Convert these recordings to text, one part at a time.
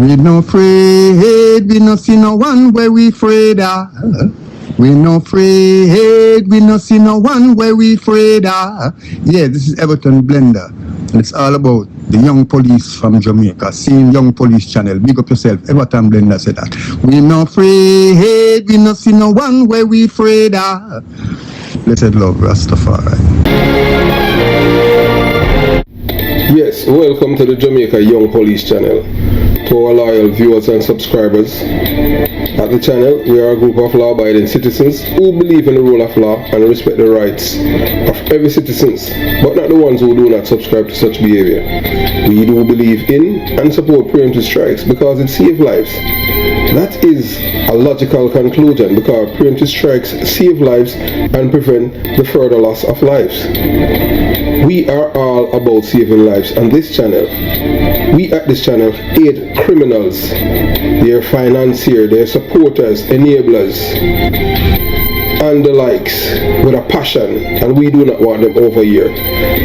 We no afraid, we no see no one where we afraid of. We no afraid, we no see no one where we afraid of. Yeah, this is Everton Blender. And it's all about the young police from Jamaica, seeing Young Police Channel. Big up yourself, Everton Blender said that. We no afraid, we no see no one where we afraid of. Blessed love, Rastafari. Yes, welcome to the Jamaica Young Police Channel. To our loyal viewers and subscribers, at the channel we are a group of law-abiding citizens who believe in the rule of law and respect the rights of every citizen, but not the ones who do not subscribe to such behavior. We do believe in and support preemptive strikes because it saves lives. That is a logical conclusion because preemptive strikes save lives and prevent the further loss of lives. We are all about saving lives on this channel. We at this channel aid criminals, their financiers, their supporters, enablers, and the likes with a passion, and we do not want them over here.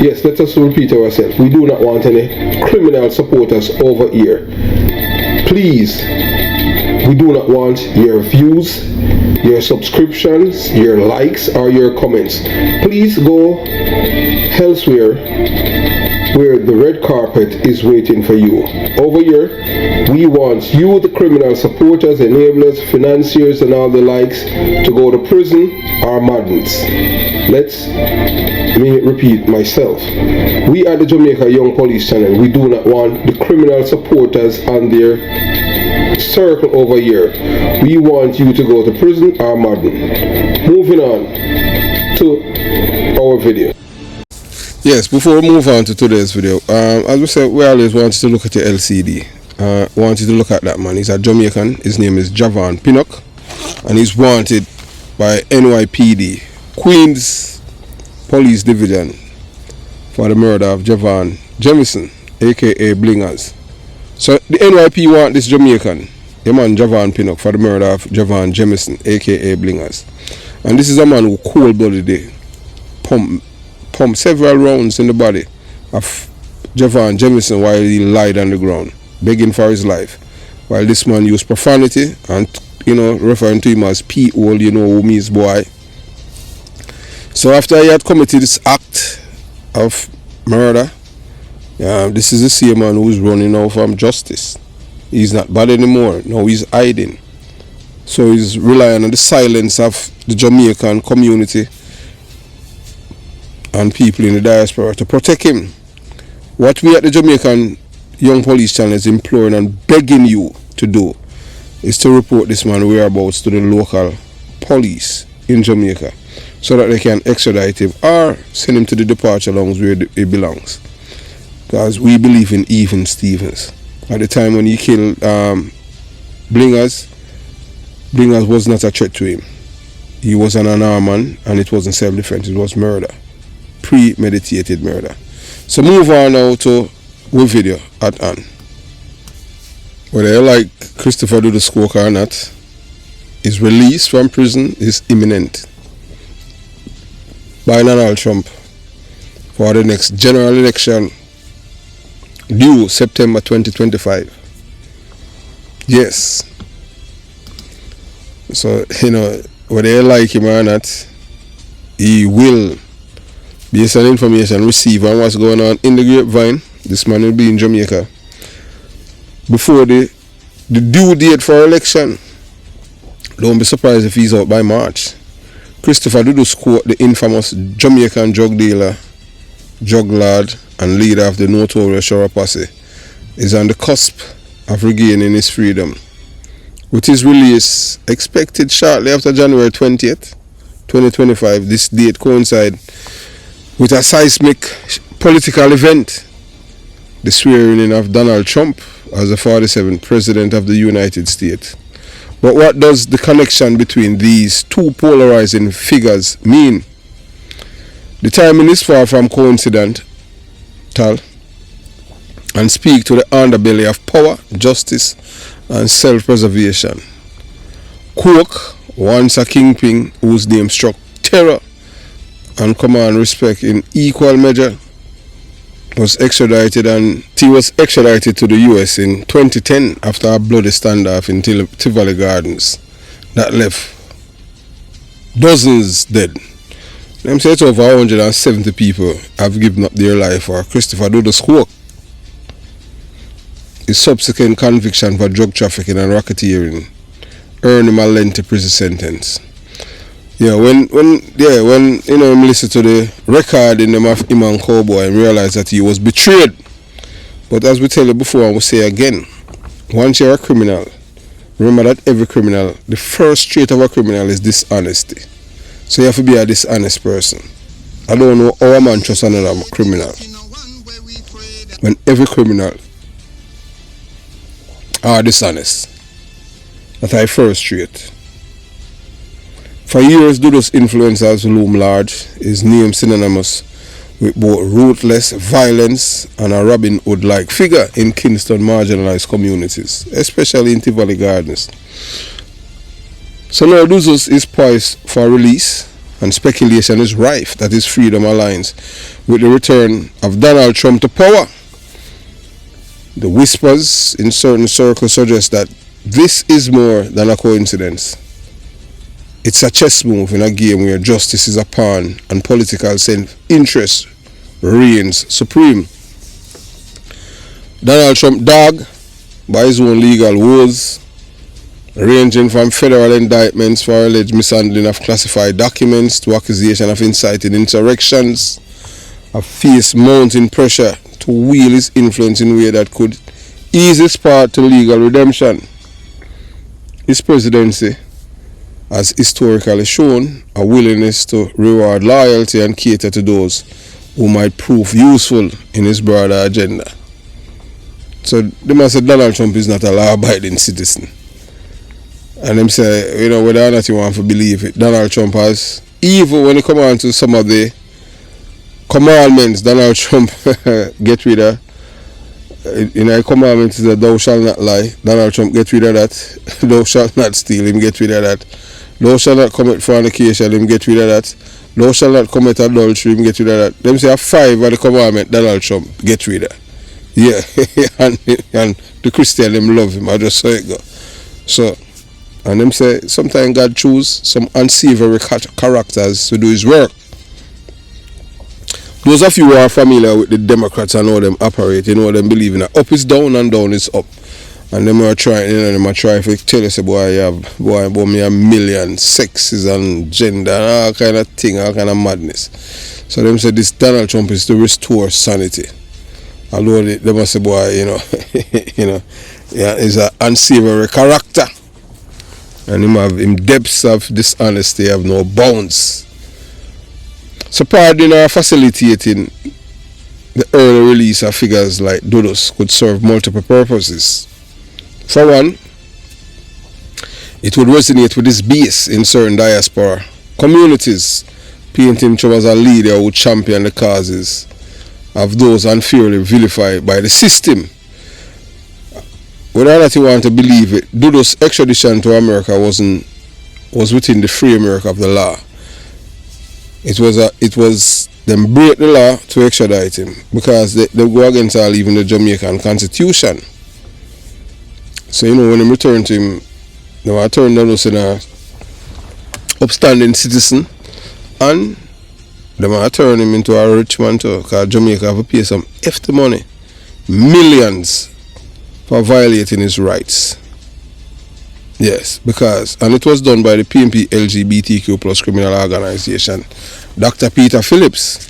Yes, let us repeat ourselves. We do not want any criminal supporters over here. Please, we do not want your views, your subscriptions, your likes, or your comments. Please go elsewhere where the red carpet is waiting for you. Over here, we want you, the criminal supporters, enablers, financiers, and all the likes, to go to prison or madness. Let me repeat myself. We at the Jamaica Young Police Channel, we do not want the criminal supporters and their circle over here. We want you to go to prison or madden. Moving on to our video. Yes, before we move on to today's video, as we said, we always want you to look at the LCD. Want you to look at that man. He's a Jamaican. His name is Javon Pinnock, and he's wanted by NYPD, Queens Police Division, for the murder of Javon Jamison, aka Blingers. So the NYP want this Jamaican, the man Javon Pinnock, for the murder of Javon Jamison, aka Blingers. And this is a man who cold-blooded pumped several rounds in the body of Javon Jamison while he lied on the ground, begging for his life. While this man used profanity and, referring to him as P-hole, who means boy. So after he had committed this act of murder, this is the same man who's running now from justice. He's not bad anymore. Now he's hiding. So he's relying on the silence of the Jamaican community and people in the diaspora to protect him. What we at the Jamaican Young Police Channel is imploring and begging you to do is to report this man whereabouts to the local police in Jamaica so that they can extradite him or send him to the departure lounge where he belongs. Because we believe in even Stevens. At the time when he killed Blingers was not a threat to him. He was an unarmed man, and it wasn't self-defense, it was murder. Premeditated murder. So move on now to our video at hand. Whether you like Christopher Dudus or not, his release from prison is imminent by Donald Trump for the next general election due September 2025. Yes. So, whether you like him or not, he will, based on information received on what's going on in the grapevine, this man will be in Jamaica before the due date for election. Don't be surprised if he's out by March. Christopher Dudus, the infamous Jamaican drug dealer, drug lord, and leader of the Notorious posse, is on the cusp of regaining his freedom, with his release expected shortly after January 20th, 2025. This date coincides with a seismic political event, the swearing in of Donald Trump as the 47th President of the United States. But what does the connection between these two polarizing figures mean? The timing is far from coincidental and speak to the underbelly of power, justice, and self-preservation. Coke, once a kingpin whose name struck terror and command respect in equal measure, was extradited, and he was extradited to the US in 2010 after a bloody standoff in Tivoli Gardens that left dozens dead. Them say it's over 170 people have given up their life for Christopher Dudus' work. His subsequent conviction for drug trafficking and racketeering earned him a lengthy prison sentence. Yeah, when you know him listen to the recording of him and Cowboy and realize that he was betrayed. But as we tell you before and we say again, once you're a criminal, remember that every criminal, the first trait of a criminal is dishonesty. So you have to be a dishonest person. I don't know how a man trusts another criminal when every criminal are dishonest. That's our first trait. For years, Dudus' influence has loomed large, his name synonymous with both ruthless violence and a Robin Hood-like figure in Kingston marginalized communities, especially in Tivoli Gardens. So now Dudus is poised for release, and speculation is rife that his freedom aligns with the return of Donald Trump to power. The whispers in certain circles suggest that this is more than a coincidence. It's a chess move in a game where justice is a pawn and political self-interest reigns supreme. Donald Trump dog by his own legal woes, ranging from federal indictments for alleged mishandling of classified documents to accusation of inciting insurrections, have faced mounting pressure to wield his influence in a way that could ease his path to legal redemption. His presidency has historically shown a willingness to reward loyalty and cater to those who might prove useful in his broader agenda. So they must say Donald Trump is not a law-abiding citizen. And them say, you know, whether or not you want to believe it, Donald Trump has, even when it comes on to some of the commandments, Donald Trump get rid of. You know, commandment is that thou shalt not lie. Donald Trump get rid of that. Thou shalt not steal, him get rid of that. Thou shalt not commit fornication, him get rid of that. Thou shalt not commit adultery, him get rid of that. Them say 5 of the commandment Donald Trump get rid of. Yeah, and the Christian them love him. I just saw it go. So, and them say sometimes God choose some unsavory characters to do his work. Those of you who are familiar with the Democrats and how them operate, you know them believe in that up is down and down is up. And them are trying, you know, them are trying to tell us, boy, about me a million sexes and gender and all kind of thing, all kind of madness. So them say this Donald Trump is to restore sanity. Although they must say, boy, you know, you know, yeah, he's an unsavory character. And him have him depths of dishonesty have no bounds. So pardon or facilitating the early release of figures like Dudus could serve multiple purposes. For one, it would resonate with his base in certain diaspora communities, painting him as a leader who championed the causes of those unfairly vilified by the system. Whether or not you want to believe it, Dudus' extradition to America was within the framework of the law. It was them break the law to extradite him because they go against all even the Jamaican constitution. So you know when they return to him, they will turn down as an upstanding citizen, and they will turn him into a rich man too, because Jamaica have to pay some hefty money, millions, for violating his rights. Yes, because, and it was done by the PNP LGBTQ plus criminal organization, Dr. Peter Phillips.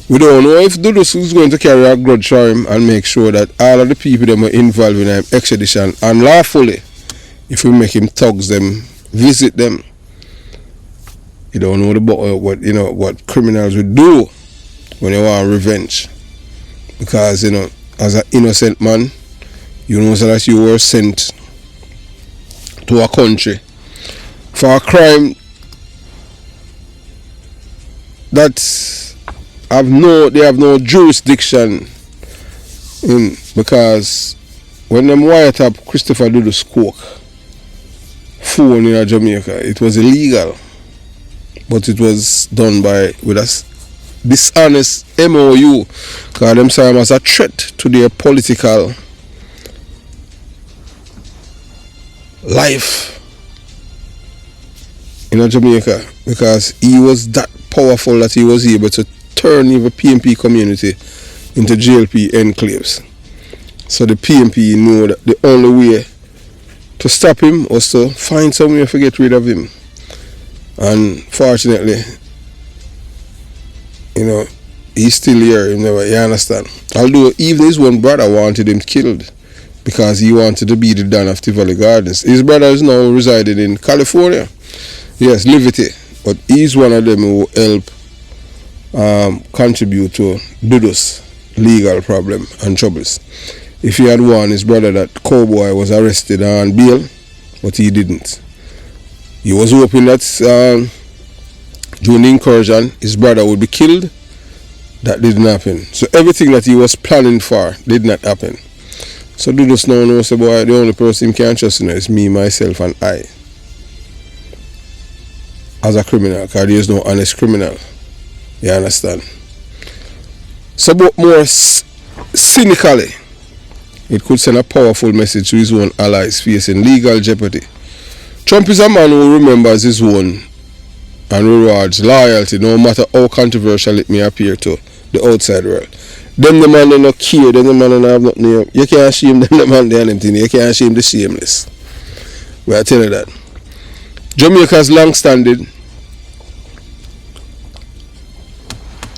We don't know if Dudus is going to carry a grudge for him and make sure that all of the people that were involved in extradition unlawfully, if we make him thugs them, visit them. You don't know what criminals would do when they want revenge. Because, you know, as an innocent man, you know that you were sent to a country for a crime that they have no jurisdiction in, because when them wired up Christopher Dudus coke phone in Jamaica, it was illegal, but it was done with a dishonest MOU, because them saw him as a threat to their political life in Jamaica, because he was that powerful that he was able to turn the PMP community into JLP enclaves. So the PMP knew that the only way to stop him was to find some way to get rid of him. And fortunately, he's still here, you understand. Although even his one brother wanted him killed because he wanted to be the Don of Tivoli Gardens. His brother is now residing in California. Yes, Liberty. But he's one of them who helped contribute to Dudus' legal problem and troubles. If he had warned his brother that Cowboy was arrested on bail, but he didn't. He was hoping that during the incursion, his brother would be killed. That didn't happen. So everything that he was planning for did not happen. So Dudus now knows about the only person he can trust is me, myself, and I. As a criminal, because there is no honest criminal. You understand? So, but more cynically, it could send a powerful message to his own allies facing legal jeopardy. Trump is a man who remembers his own and rewards loyalty, no matter how controversial it may appear to the outside world. Them the man they not care, them the man they have nothing. You can't shame them the man they have anything. You can't shame the shameless. But I tell you that. Jamaica's long-standing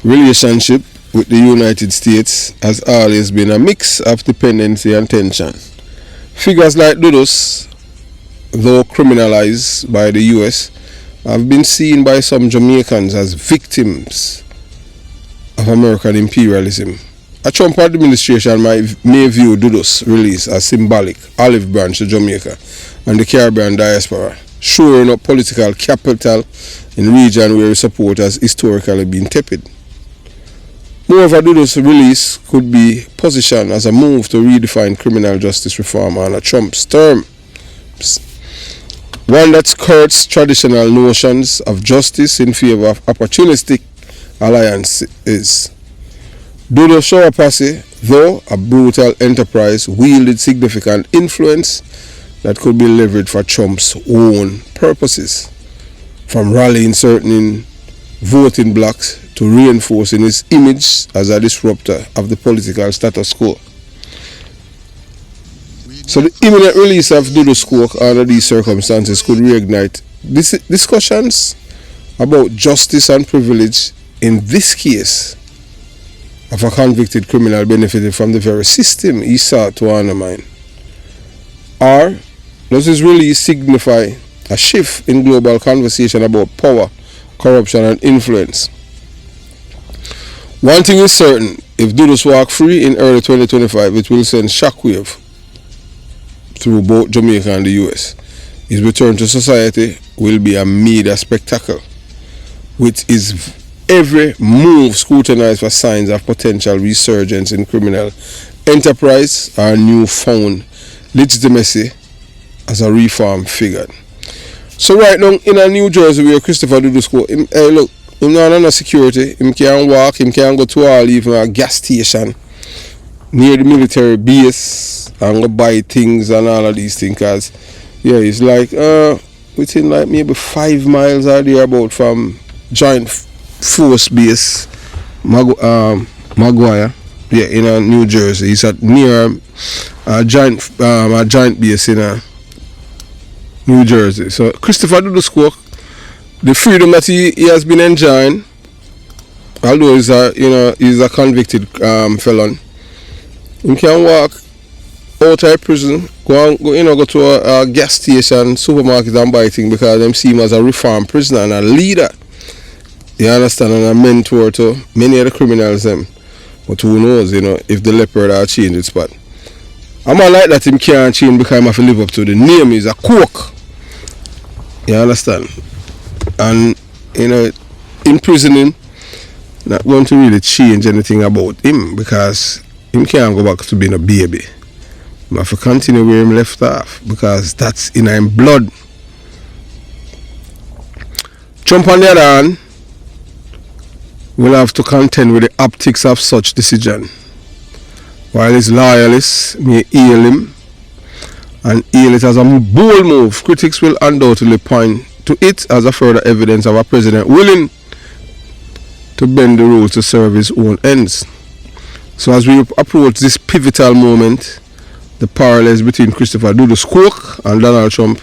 relationship with the United States has always been a mix of dependency and tension. Figures like Dudus, though criminalized by the US, have been seen by some Jamaicans as victims of American imperialism. A Trump administration may view Dudus' release as symbolic olive branch to Jamaica and the Caribbean diaspora, shoring up political capital in a region where support has historically been tepid. Moreover, Dudus' release could be positioned as a move to redefine criminal justice reform under Trump's term, one that skirts traditional notions of justice in favor of opportunistic alliances. Dudus' show posse, though a brutal enterprise, wielded significant influence that could be leveraged for Trump's own purposes, from rallying certain voting blocks to reinforcing his image as a disruptor of the political status quo. So the imminent release of Dudus Coke under these circumstances could reignite discussions about justice and privilege in this case of a convicted criminal benefiting from the very system he sought to undermine. Or does his release signify a shift in global conversation about power, corruption, and influence? One thing is certain, if Dudus walk free in early 2025, it will send shockwave through both Jamaica and the US. His return to society will be a media spectacle, with his every move scrutinized for signs of potential resurgence in criminal enterprise or newfound legitimacy as a reformed figure. So right now in New Jersey where Christopher Dudus go, hey look, him not under security, him can't walk, him can't go to all even a gas station near the military base and go buy things and all of these things, cause yeah, it's like within like maybe 5 miles or thereabout from Joint Force Base Maguire, yeah, in New Jersey. It's at near a joint base in New Jersey. So Christopher Dudus Coke, the freedom that he has been enjoying, although he's a convicted felon, he can walk out of prison, go to a gas station, supermarket and buy things because them see him as a reformed prisoner and a leader. You understand, and a mentor to many of the criminals them. But who knows, if the leopard will change its spot. I'm not like that him can't change because I have to live up to the name is a Coke. You understand? And imprisoning not going to really change anything about him because him can't go back to being a baby. He have to continue where him left off because that's in him blood. Trump on the other hand will have to contend with the optics of such decision. While his loyalists may hail him and hail it as a bold move, critics will undoubtedly point to it as a further evidence of a president willing to bend the rules to serve his own ends. So as we approach this pivotal moment, the parallels between Christopher Dudus Cook and Donald Trump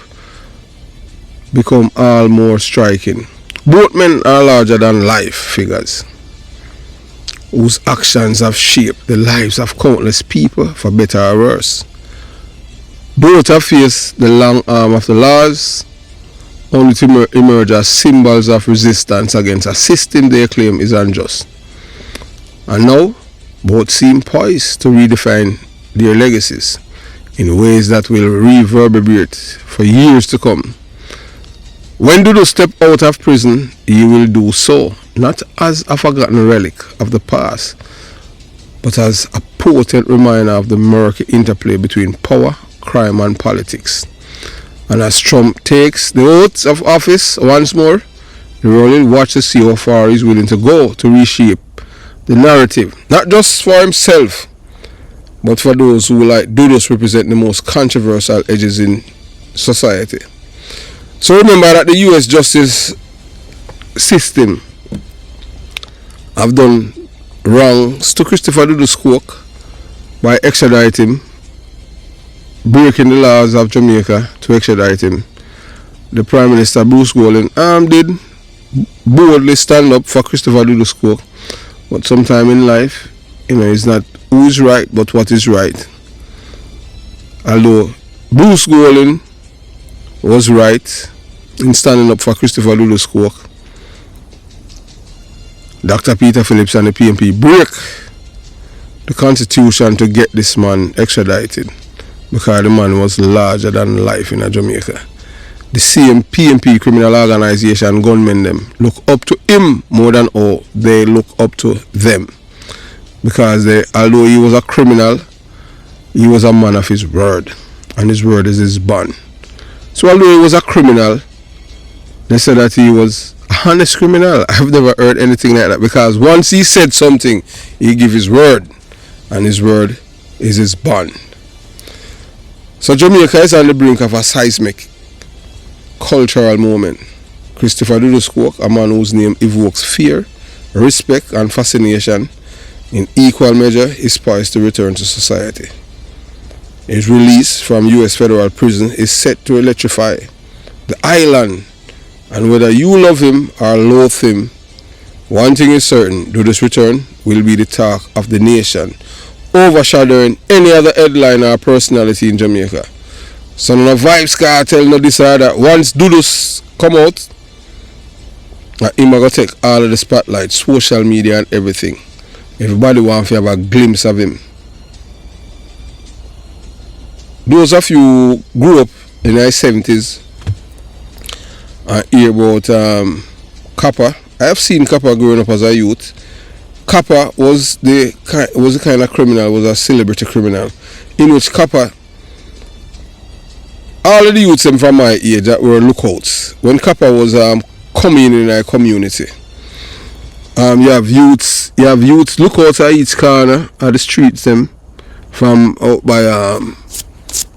become all more striking. Both men are larger than life figures whose actions have shaped the lives of countless people for better or worse. Both have faced the long arm of the laws, only to emerge as symbols of resistance against a system they claim is unjust. And now, both seem poised to redefine their legacies in ways that will reverberate for years to come. When Dudus steps out of prison, he will do so not as a forgotten relic of the past, but as a potent reminder of the murky interplay between power, crime and politics. And as Trump takes the oath of office once more, the world will watch to see how far he's willing to go to reshape the narrative, not just for himself, but for those who, like Dudus, represent the most controversial edges in society. So remember that the US justice system have done wrongs to Christopher Dudus Cook by extraditing him, breaking the laws of Jamaica to extradite him. The Prime Minister Bruce Golding did boldly stand up for Christopher Dudus Cook, but sometime in life, it's not who is right but what is right. Although Bruce Golding was right in standing up for Christopher Dudus Cook, Dr. Peter Phillips and the PNP break the constitution to get this man extradited because the man was larger than life in Jamaica. The same PNP criminal organization gunmen them look up to him more than all they look up to them, because although he was a criminal, he was a man of his word, and his word is his bond. So although he was a criminal, they said that he was a honest criminal. I've never heard anything like that, because once he said something, he gave his word, and his word is his bond. So Jamaica is on the brink of a seismic cultural moment. Christopher Dudus Cook, a man whose name evokes fear, respect and fascination in equal measure, is poised to return to society. His release from US federal prison is set to electrify the island, and whether you love him or loathe him, one thing is certain: Dudus' return will be the talk of the nation, overshadowing any other headline or personality in Jamaica. So no vibes cartel, no this or that. Once Dudus come out, him going to take all of the spotlight, social media and everything. Everybody wants to have a glimpse of him. Those of you who grew up in the 70s and hear about Kappa, I have seen Kappa growing up as a youth. Kappa was the kind of criminal, was a celebrity criminal, in which Kappa, all of the youths from my age that were lookouts. When Kappa was coming in a community, you have youths lookouts at each corner of the streets them, from out by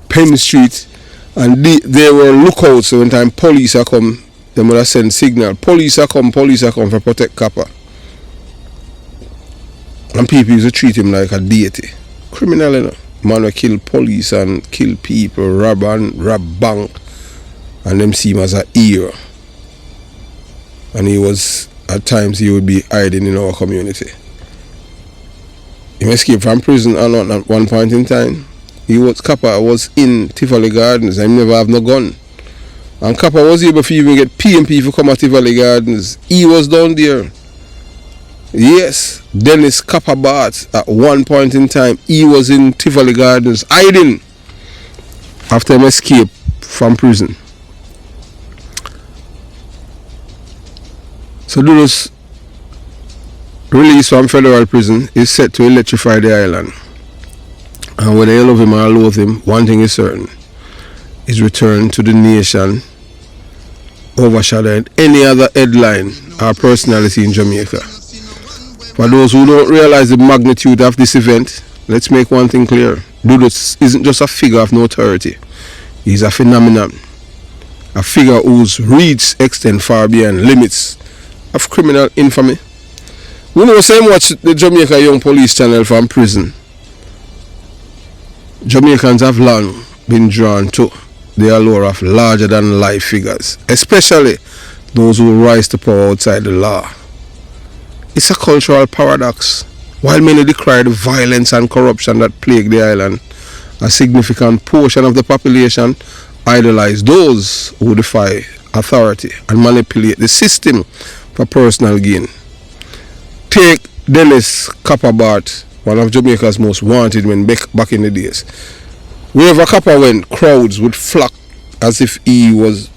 Penn Street, and they were lookouts. So when time police are come, they would have send signal. Police are come for protect Kappa. And people used to treat him like a deity. Criminal, you know. Man will kill police and kill people, rob bank, and them see him as a hero. And at times he would be hiding in our community. He escaped from prison, and at one point in time, Kappa was in Tivoli Gardens and never have no gun. And Kappa was able to even get PMP to come at Tivoli Gardens. He was down there. Yes, Dennis Kappa Bart, at one point in time, he was in Tivoli Gardens hiding after him escape from prison. So Dudus' release from federal prison is set to electrify the island. And whether you love him or loathe him, one thing is certain: his return to the nation overshadowed any other headline or personality in Jamaica. For those who don't realize the magnitude of this event, let's make one thing clear. Dudus isn't just a figure of notoriety. He's a phenomenon. A figure whose reach extend far beyond limits of criminal infamy. We know so much the Jamaica Young Police channel from prison. Jamaicans have long been drawn to the allure of larger than life figures, especially those who rise to power outside the law. It's a cultural paradox. While many decry the violence and corruption that plague the island, a significant portion of the population idolize those who defy authority and manipulate the system for personal gain. Take Dennis Copperbart, one of Jamaica's most wanted men back in the days. Wherever Copper went, crowds would flock as if he was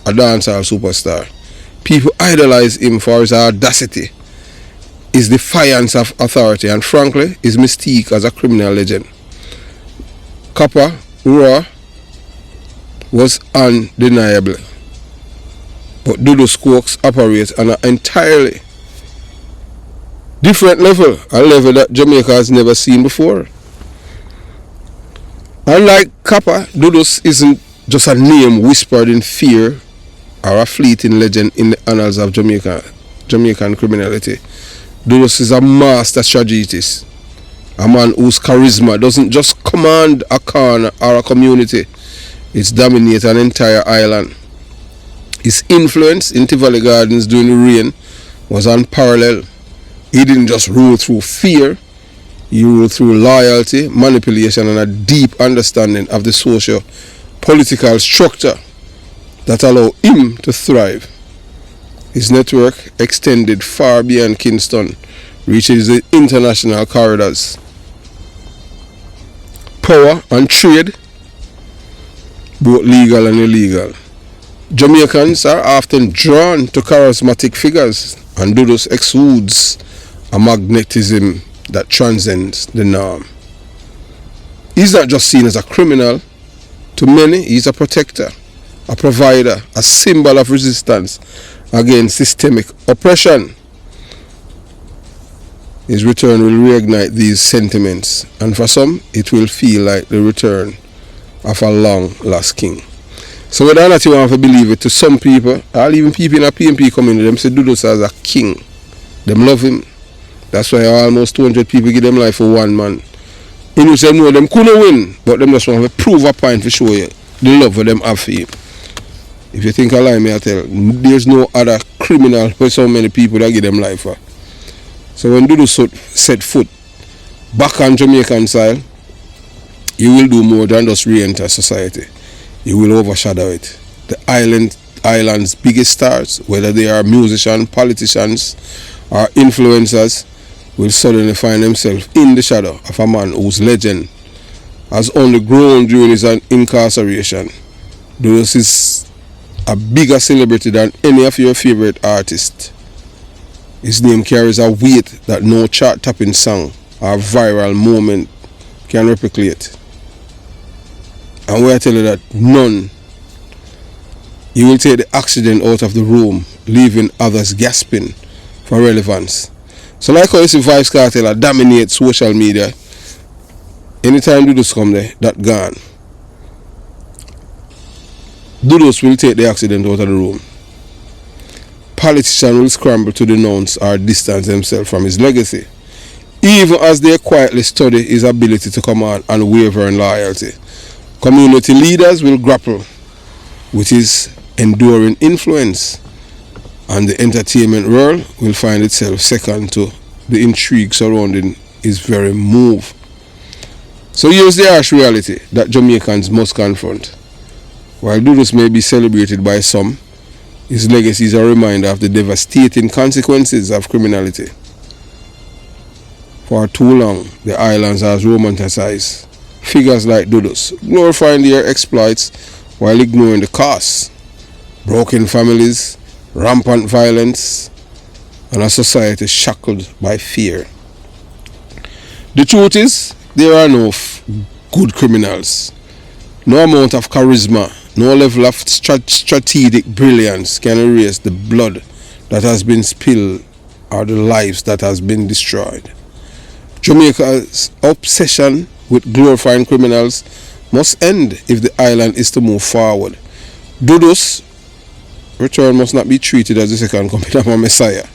a dancehall superstar. People idolize him for his audacity, his defiance of authority, and frankly, his mystique as a criminal legend. Copper raw was undeniable, but Dudus Quokes operates on an entirely different level, a level that Jamaica has never seen before. Unlike Copper, Dudus isn't just a name whispered in fear or a fleeting legend in the annals of Jamaican criminality. Dudus is a master strategist, a man whose charisma doesn't just command a corner or a community, it dominates an entire island. His influence in Tivoli Gardens during the reign was unparalleled. He didn't just rule through fear, he ruled through loyalty, manipulation, and a deep understanding of the socio-political structure that allowed him to thrive. His network extended far beyond Kingston, reaching the international corridors. Power and trade, both legal and illegal. Jamaicans are often drawn to charismatic figures, and Dudus exudes a magnetism that transcends the norm. He's not just seen as a criminal. To many, he's a protector, a provider, a symbol of resistance against systemic oppression. His return will reignite these sentiments, and for some, it will feel like the return of a long-lost king. So whether or not you want to believe it, to some people, or even people in a PMP community, them say Dudus as a king. Them love him. That's why almost 200 people give them life for one man. In which them know them couldn't win, but them just want to prove a point to show you the love of them have for him. If you think I lie, me I tell, there's no other criminal for so many people that give them life for. So when Dudus set foot back on Jamaican soil, you will do more than just re-enter society. You will overshadow it. The island's biggest stars, whether they are musicians, politicians, or influencers, will suddenly find themselves in the shadow of a man whose legend has only grown during his incarceration. Dudus is a bigger celebrity than any of your favorite artists. His name carries a weight that no chart-topping song or viral moment can replicate. And when I tell you that none, you will take the oxygen out of the room, leaving others gasping for relevance. So like how you see Vibes Cartel dominate social media, anytime Dudus come there, that gone. Dudus will take the accident out of the room. Politicians will scramble to denounce or distance themselves from his legacy, even as they quietly study his ability to command unwavering loyalty. Community leaders will grapple with his enduring influence, and the entertainment world will find itself second to the intrigue surrounding his very move. So here's the harsh reality that Jamaicans must confront. While Dudus may be celebrated by some, his legacy is a reminder of the devastating consequences of criminality. For too long, the islands has romanticized figures like Dudus, glorifying their exploits while ignoring the costs. Broken families, rampant violence, and a society shackled by fear. The truth is, there are no good criminals. No amount of charisma, no level of strategic brilliance can erase the blood that has been spilled or the lives that has been destroyed. Jamaica's obsession with glorifying criminals must end if the island is to move forward. Dudus' return must not be treated as the second coming of a messiah.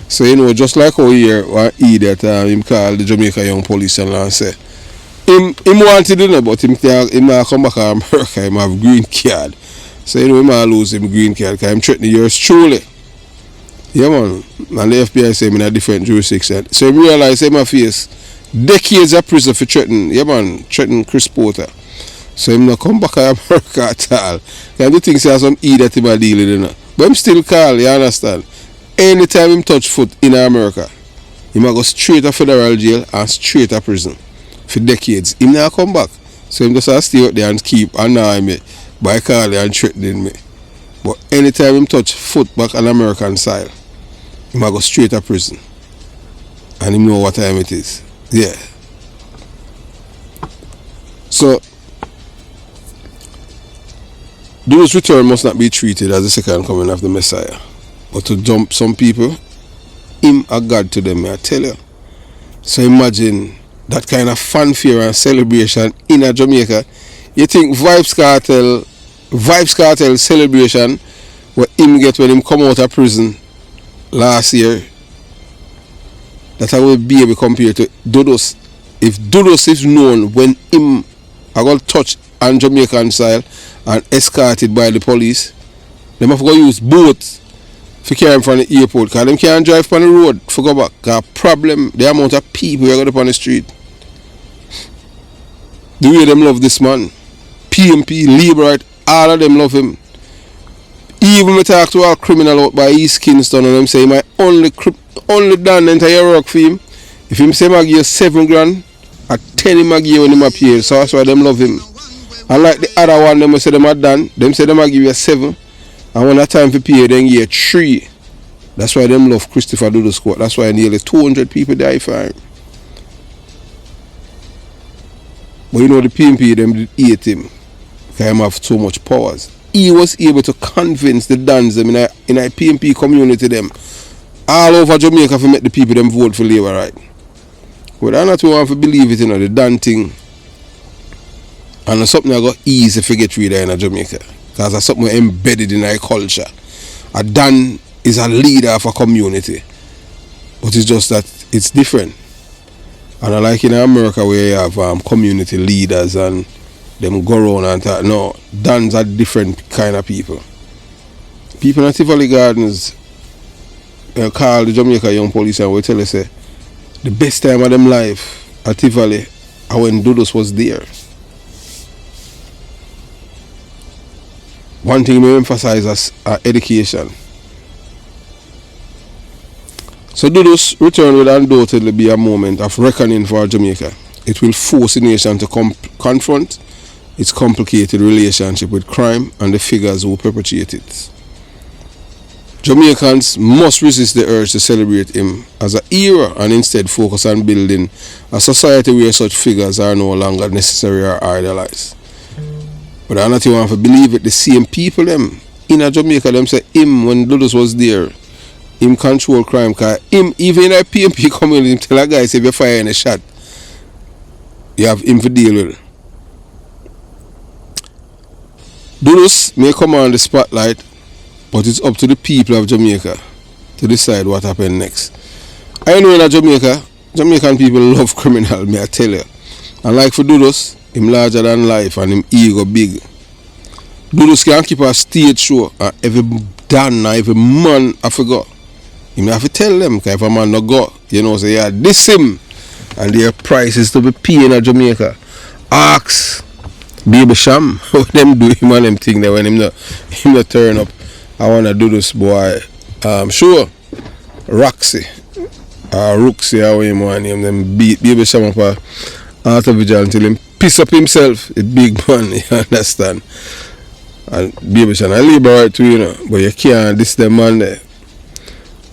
So just like how here one idiot him call the Jamaica Young Police and say him wanted to but him not come back to America, him have green card. So he might lose him green card because him threatening yours truly. Yeah man. And the FBI say him in a different jurisdiction. So he realize him a face decades of prison for threatening Chris Porter. So him not come back to America at all. Can do things say some idiot him a deal with. But him still call, you understand? Anytime him touch foot in America, he might go straight to federal jail and straight to prison for decades. Him not come back. So him just stay out there and keep annoying me by calling and threatening me. But anytime him touch foot back on American soil, he might go straight to prison. And him know what time it is. Yeah. So Dudus' return must not be treated as the second coming of the Messiah. But to jump some people, him a God to them, I tell you. So imagine that kind of fanfare and celebration in a Jamaica. You think Vybz Kartel celebration what him get when him come out of prison last year, that I will be able to compare to Dudus. If Dudus is known when him I got touched on Jamaican soil and escorted by the police, they have to go use boats to carry him from the airport because they can't drive on the road for go back. Because problem, the amount of people who are going on the street. The way them love this man. PMP, Liberate, all of them love him. Even me talk to a criminal out by East Kingston and them say my only done the entire work for him. If him say I give you $7,000, at 10 him I give you when him appear. So that's why them love him. And like the other one, them say them are done, them say them I give you 7. And when that time for pay, then you 3. That's why them love Christopher Dudus Court. That's why nearly 200 people die for him. But the PMP, them did hate him. Because him have so much powers. He was able to convince the Dans them in a PMP community them all over Jamaica to make the people them vote for Labour, right? But I not want to believe it, the Dan thing. And it's something that got easy to get rid of in Jamaica. Because it's something embedded in our culture. A Dan is a leader of a community. But it's just that it's different. And I like in America where you have community leaders and them go around and talk. No, Dans are different kind of people. People in Tivoli Gardens call the Jamaica Young Police and will tell us say the best time of them life at Tivoli are when Dudus was there. One thing we emphasize as education. So Dudus' return will undoubtedly be a moment of reckoning for Jamaica. It will force the nation to confront its complicated relationship with crime and the figures who perpetrate it. Jamaicans must resist the urge to celebrate him as an hero and instead focus on building a society where such figures are no longer necessary or idolized. But I not want to believe it, the same people them in Jamaica them say him when Dudus was there, him control crime, because him even in a PMP community him tell a guy say if you fire in a shot, you have him to deal with. Dudus may come on the spotlight, but it's up to the people of Jamaica to decide what happened next. I know in Jamaica, Jamaican people love criminal, may I tell you. And like for Dudus, him larger than life and him ego big. Dudus can keep a stage show and every Dan and every man I forgot. Him have to tell them, because if a man no go, say yeah, this him and their price is to be paying in Jamaica. Ask Baby Sham what them do him and them thing there when him not turn up. I wanna do this boy. Sure. Roxy. Roxy how him want him them beat Baby Sham up out of vigil until him piss up himself. A big man, you understand? And Baby Sham I liberate too, but you can't this the man there.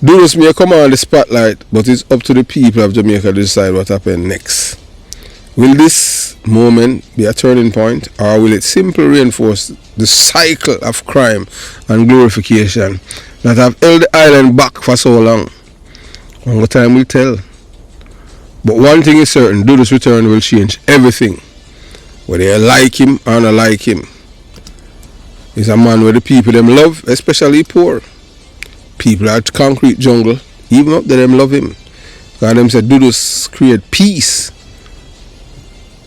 Dudus may come on the spotlight, but it's up to the people of Jamaica to decide what happened next. Will this moment be a turning point, or will it simply reinforce the cycle of crime and glorification that have held the island back for so long? And what time will tell. But one thing is certain, Dudus' return will change everything. Whether you like him or not like him. He's a man where the people them love, especially poor. People at concrete jungle, even up there them love him. Because them say Dudus create peace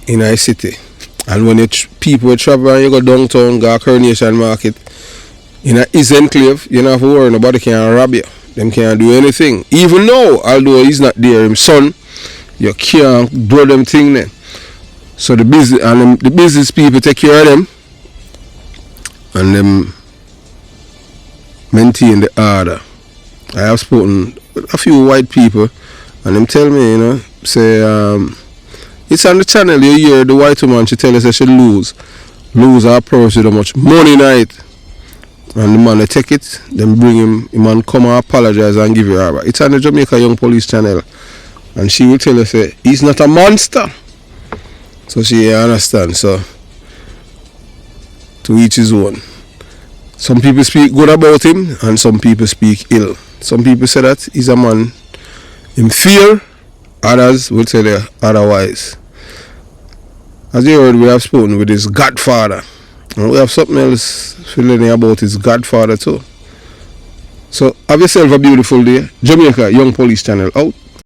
in our city. And when people travel and you go downtown, go Coronation Market, in a his enclave, you don't have to worry, nobody can rob you. Them can't do anything. Even now, although he's not there, his son, you can't do them thing then. So the business people take care of them and them maintain the order. I have spoken with a few white people and them tell me, say it's on the channel you hear the white woman, she tell us that she lose her purse with how much money in it. And the man they take it, then bring him man come and apologize and give you her back. It's on the Jamaica Young Police channel. And she will tell us that he's not a monster. So she understand. So to each his own. Some people speak good about him and some people speak ill. Some people say that he's a man in fear, others will tell you otherwise. As you heard, we have spoken with his godfather. And we have something else feeling about his godfather too. So have yourself a beautiful day. Jamaica Young Police channel out.